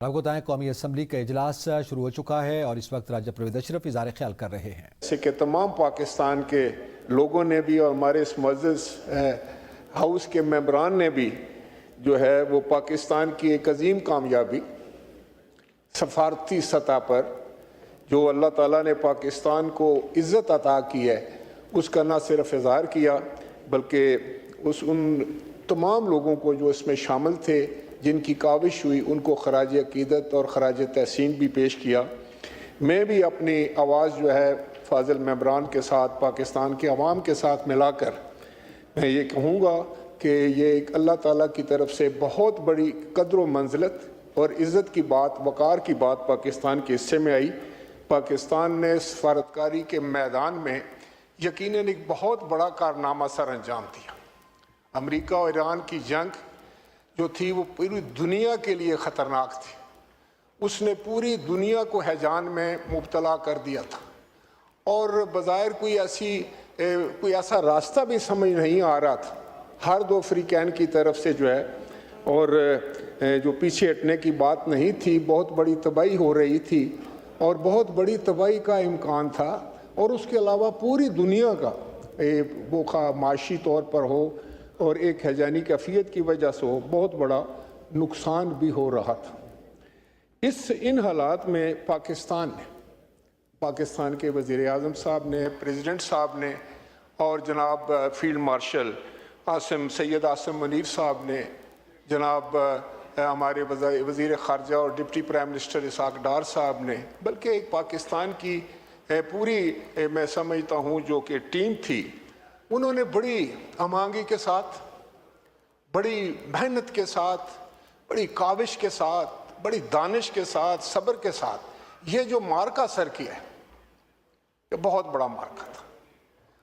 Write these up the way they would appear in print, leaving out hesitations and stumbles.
آپ کو بتائیں قومی اسمبلی کا اجلاس شروع ہو چکا ہے اور اس وقت راجہ پرویز اشرف اظہار خیال کر رہے ہیں جیسے کہ تمام پاکستان کے لوگوں نے بھی اور ہمارے اس معزز ہاؤس کے ممبران نے بھی جو ہے وہ پاکستان کی ایک عظیم کامیابی سفارتی سطح پر جو اللہ تعالیٰ نے پاکستان کو عزت عطا کی ہے اس کا نہ صرف اظہار کیا بلکہ ان تمام لوگوں کو جو اس میں شامل تھے جن کی کاوش ہوئی ان کو خراج عقیدت اور خراج تحسین بھی پیش کیا۔ میں بھی اپنی آواز جو ہے فاضل ممبران کے ساتھ پاکستان کے عوام کے ساتھ ملا کر میں یہ کہوں گا کہ یہ ایک اللہ تعالیٰ کی طرف سے بہت بڑی قدر و منزلت اور عزت کی بات وقار کی بات پاکستان کے حصے میں آئی۔ پاکستان نے سفارتکاری کے میدان میں یقیناً ایک بہت بڑا کارنامہ سر انجام دیا۔ امریکہ اور ایران کی جنگ جو تھی وہ پوری دنیا کے لیے خطرناک تھی، اس نے پوری دنیا کو ہیجان میں مبتلا کر دیا تھا اور بظاہر کوئی ایسا راستہ بھی سمجھ نہیں آ رہا تھا ہر دو فریقین کی طرف سے جو ہے، اور جو پیچھے ہٹنے کی بات نہیں تھی، بہت بڑی تباہی ہو رہی تھی اور بہت بڑی تباہی کا امکان تھا، اور اس کے علاوہ پوری دنیا کا وہ معاشی طور پر ہو اور ایک ہیجانی کیفیت کی وجہ سے ہو بہت بڑا نقصان بھی ہو رہا تھا۔ ان حالات میں پاکستان کے وزیر اعظم صاحب نے، پریزیڈنٹ صاحب نے اور جناب فیلڈ مارشل سید عاصم منیر صاحب نے، جناب ہمارے وزیر خارجہ اور deputy prime minister Ishaq Dar صاحب نے، بلکہ ایک پاکستان کی پوری میں سمجھتا ہوں جو کہ ٹیم تھی، انہوں نے بڑی ہم آہنگی کے ساتھ، بڑی محنت کے ساتھ، بڑی کاوش کے ساتھ، بڑی دانش کے ساتھ، صبر کے ساتھ یہ جو مارکا سر کیا ہے یہ بہت بڑا مارکا تھا،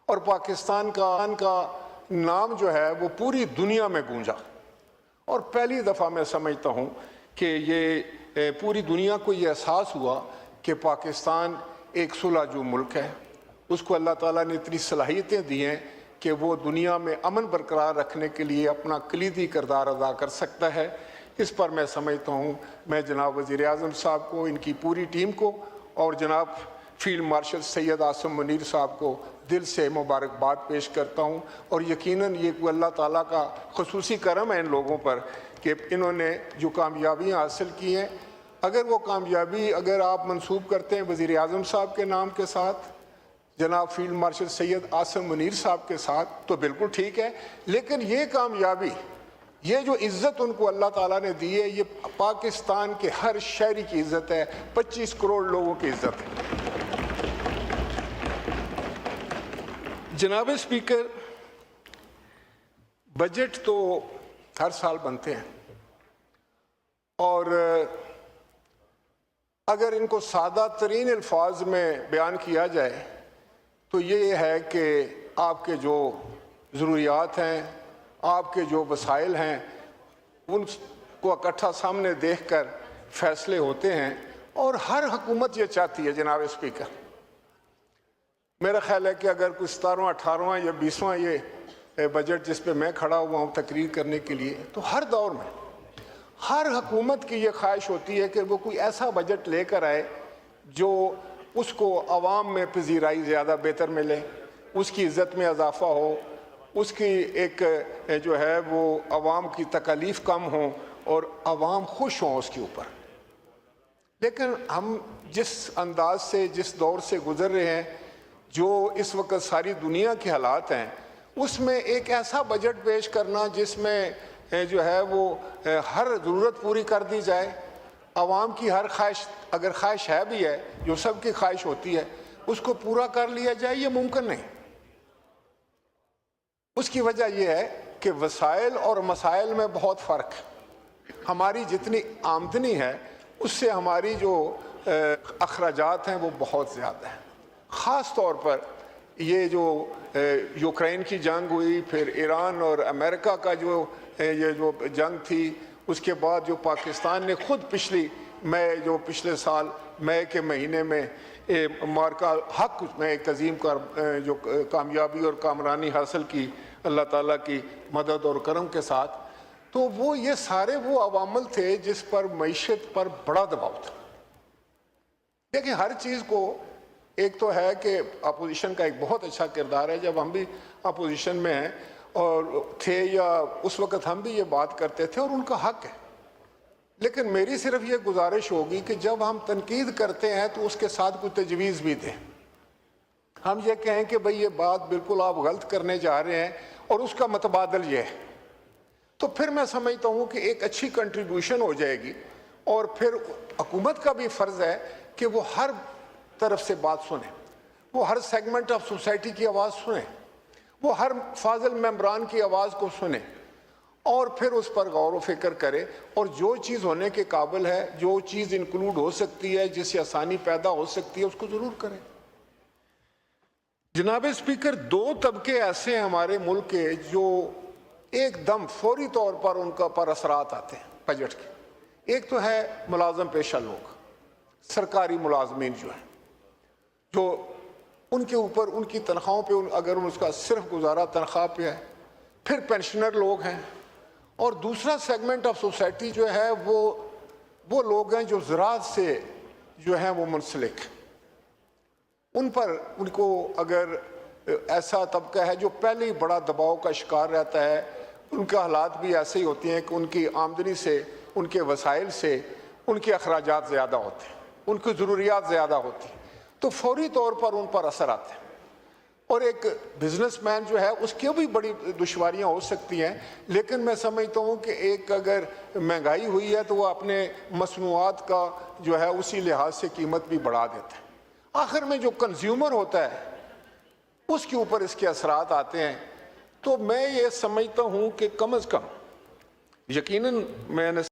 اور پاکستان کا نام جو ہے وہ پوری دنیا میں گونجا، اور پہلی دفعہ میں سمجھتا ہوں کہ یہ پوری دنیا کو یہ احساس ہوا کہ پاکستان ایک صلح جو ملک ہے، اس کو اللہ تعالیٰ نے اتنی صلاحیتیں دی ہیں کہ وہ دنیا میں امن برقرار رکھنے کے لیے اپنا کلیدی کردار ادا کر سکتا ہے۔ اس پر میں سمجھتا ہوں میں جناب وزیر اعظم صاحب کو، ان کی پوری ٹیم کو اور جناب فیلڈ مارشل سید عاصم منیر صاحب کو دل سے مبارکباد پیش کرتا ہوں، اور یقیناً یہ اللہ تعالیٰ کا خصوصی کرم ہے ان لوگوں پر کہ انہوں نے جو کامیابیاں حاصل کی ہیں، اگر وہ کامیابی آپ منسوب کرتے ہیں وزیر اعظم صاحب کے نام کے ساتھ، جناب فیلڈ مارشل سید عاصم منیر صاحب کے ساتھ، تو بالکل ٹھیک ہے، لیکن یہ کامیابی، یہ جو عزت ان کو اللہ تعالیٰ نے دی ہے، یہ پاکستان کے ہر شہری کی عزت ہے، 25 کروڑ لوگوں کی عزت ہے۔ جناب اسپیکر، بجٹ تو ہر سال بنتے ہیں، اور اگر ان کو سادہ ترین الفاظ میں بیان کیا جائے تو یہ ہے کہ آپ کے جو ضروریات ہیں، آپ کے جو وسائل ہیں، ان کو اکٹھا سامنے دیکھ کر فیصلے ہوتے ہیں، اور ہر حکومت یہ چاہتی ہے جناب اسپیکر۔ میرا خیال ہے کہ اگر کوئی 17واں 18واں یا 20واں یہ بجٹ جس پہ میں کھڑا ہوا ہوں تقریر کرنے کے لیے، تو ہر دور میں ہر حکومت کی یہ خواہش ہوتی ہے کہ وہ کوئی ایسا بجٹ لے کر آئے جو اس کو عوام میں پذیرائی زیادہ بہتر ملے، اس کی عزت میں اضافہ ہو، اس کی ایک جو ہے وہ عوام کی تکالیف کم ہوں اور عوام خوش ہوں اس کے اوپر۔ لیکن ہم جس انداز سے، جس دور سے گزر رہے ہیں، جو اس وقت ساری دنیا کے حالات ہیں، اس میں ایک ایسا بجٹ پیش کرنا جس میں جو ہے وہ ہر ضرورت پوری کر دی جائے، عوام کی ہر خواہش، اگر خواہش ہے بھی ہے، جو سب کی خواہش ہوتی ہے، اس کو پورا کر لیا جائے، یہ ممکن نہیں۔ اس کی وجہ یہ ہے کہ وسائل اور مسائل میں بہت فرق ہے۔ ہماری جتنی آمدنی ہے اس سے ہماری جو اخراجات ہیں وہ بہت زیادہ ہیں۔ خاص طور پر یہ جو یوکرین کی جنگ ہوئی، پھر ایران اور امریکہ کا جو یہ جو جنگ تھی، اس کے بعد جو پاکستان نے خود پچھلے سال مئی کے مہینے میں مارکا حق میں ایک عظیم جو کامیابی اور کامرانی حاصل کی اللہ تعالیٰ کی مدد اور کرم کے ساتھ، تو وہ یہ سارے وہ عوامل تھے جس پر معیشت پر بڑا دباؤ تھا. دیکھیں ہر چیز کو ایک تو ہے کہ اپوزیشن کا ایک بہت اچھا کردار ہے. جب ہم بھی اپوزیشن میں ہیں اور تھے یا اس وقت ہم بھی یہ بات کرتے تھے اور ان کا حق ہے. لیکن میری صرف یہ گزارش ہوگی کہ جب ہم تنقید کرتے ہیں تو اس کے ساتھ کوئی تجویز بھی دیں. ہم یہ کہیں کہ بھئی یہ بات بالکل آپ غلط کرنے جا رہے ہیں اور اس کا متبادل یہ ہے, تو پھر میں سمجھتا ہوں کہ ایک اچھی کنٹریبیوشن ہو جائے گی. اور پھر حکومت کا بھی فرض ہے کہ وہ ہر طرف سے بات سنیں, وہ ہر سیگمنٹ آف سوسائٹی کی آواز سنیں, وہ ہر فاضل ممبران کی آواز کو سنیں اور پھر اس پر غور و فکر کرے, اور جو چیز ہونے کے قابل ہے, جو چیز انکلوڈ ہو سکتی ہے, جس سے آسانی پیدا ہو سکتی ہے, اس کو ضرور کریں. جناب اسپیکر, دو طبقے ایسے ہیں ہمارے ملک کے جو ایک دم فوری طور پر ان کا پر اثرات آتے ہیں بجٹ کے. ایک تو ہے ملازم پیشہ لوگ, سرکاری ملازمین جو ہیں, جو ان کے اوپر ان کی تنخواہوں پہ اگر اس کا صرف گزارا تنخواہ پہ ہے. پھر پینشنر لوگ ہیں, اور دوسرا سیگمنٹ آف سوسائٹی جو ہے وہ لوگ ہیں جو زراعت سے جو ہیں وہ منسلک. ان پر ان کو اگر ایسا طبقہ ہے جو پہلے ہی بڑا دباؤ کا شکار رہتا ہے, ان کے حالات بھی ایسے ہی ہوتے ہیں کہ ان کی آمدنی سے, ان کے وسائل سے ان کے اخراجات زیادہ ہوتے ہیں, ان کی ضروریات زیادہ ہوتی ہیں, تو فوری طور پر ان پر اثر آتے ہیں. اور ایک بزنس مین جو ہے اس کی بھی بڑی دشواریاں ہو سکتی ہیں, لیکن میں سمجھتا ہوں کہ ایک اگر مہنگائی ہوئی ہے تو وہ اپنے مصنوعات کا جو ہے اسی لحاظ سے قیمت بھی بڑھا دیتا ہے. آخر میں جو کنزیومر ہوتا ہے اس کے اوپر اس کے اثرات آتے ہیں. تو میں یہ سمجھتا ہوں کہ کم از کم یقیناً میں نے